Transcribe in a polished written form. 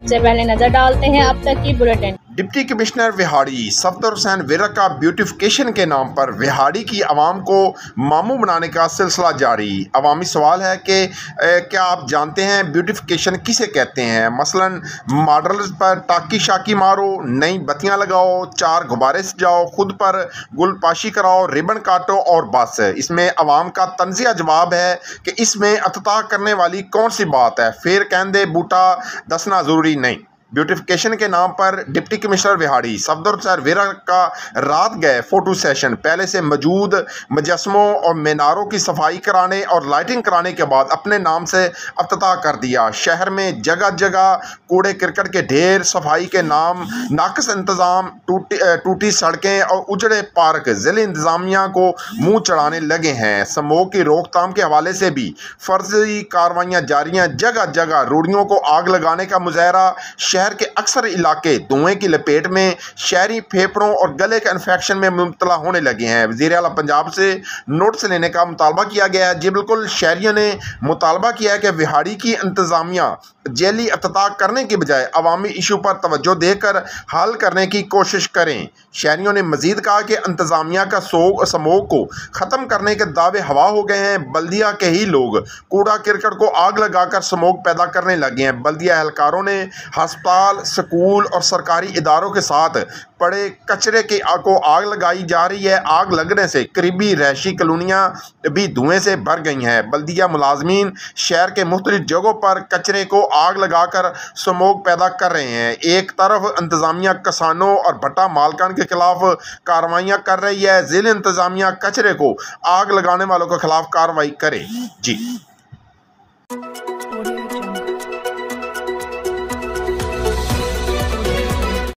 सबसे पहले नजर डालते हैं अब तक की bulletin. Deputy commissioner Vehari Safdar Hussain Virk का ब्यूटिफिकेशन के नाम पर विहाड़ी की आवाम को मामू बनाने का सिलसिला जारी। अवामी सवाल है कि क्या आप जानते हैं ब्यूटिफिकेशन किसे कहते हैं? मसलन मॉडल्स पर टाकी शाकी मारो, नई बत्तियां लगाओ, 4 गुब्बारे सजाओ, खुद पर गुलपाशी कराओ, रिबन काटो और बस। इसमें अवाम का तंजिया जवाब है कि इसमें अतता करने वाली कौन सी बात है? फिर कहंदे बूटा दसना ज़रूरी नहीं। ब्यूटिफिकेशन के नाम पर डिप्टी कमिश्नर विहाड़ी सफदर हुसैन विरक का रात गए फ़ोटो सेशन पहले से मौजूद मुजस्मों और मीनारों की सफाई कराने और लाइटिंग कराने के बाद अपने नाम से अफ्ताह कर दिया। शहर में जगह जगह कूड़े करकट के ढेर, सफाई के नाम नाकस इंतज़ाम, टूटी सड़कें और उजड़े पार्क ज़िले इंतज़ामिया को मुँह चढ़ाने लगे हैं। स्मोक की रोकथाम के हवाले से भी फर्जी कार्रवाइयाँ जारी हैं। जगह जगह रूढ़ियों को आग लगाने का मुजाहरा। शहर के अक्सर इलाके धुएं की लपेट में, शहरी फेफड़ों और गले के इन्फेक्शन में मुब्तला होने लगे हैं। वज़ीर आला पंजाब से नोटिस लेने का मुतालबा किया गया है। जी बिल्कुल, शहरियों ने मुतालबा किया है कि विहाड़ी की इंतज़ामिया जेली अफ्ताह करने के बजाय अवामी इशू पर तवज्जो देकर हल करने की कोशिश करें। शहरियों ने मजीद कहा कि इंतज़ामिया का स्मोक को ख़त्म करने के दावे हवा हो गए हैं। बल्दिया के ही लोग कूड़ा करकट को आग लगाकर स्मोक पैदा करने लगे हैं। बल्दिया एहलकारों ने अस्पताल, स्कूल और सरकारी इदारों के साथ पड़े कचरे को आग लगाई जा रही है। आग लगने से करीबी रहायशी कॉलोनियाँ भी धुएं से भर गई हैं। बल्दिया मुलाजमीन शहर के मुख्तलिफ जगहों पर कचरे को आग लगाकर स्मोक पैदा कर रहे हैं। एक तरफ इंतज़ामिया किसानों और भट्टा मालकान के खिलाफ कार्रवाइयाँ कर रही है, ज़िले इंतज़ामिया कचरे को आग लगाने वालों के खिलाफ कार्रवाई करे। जी।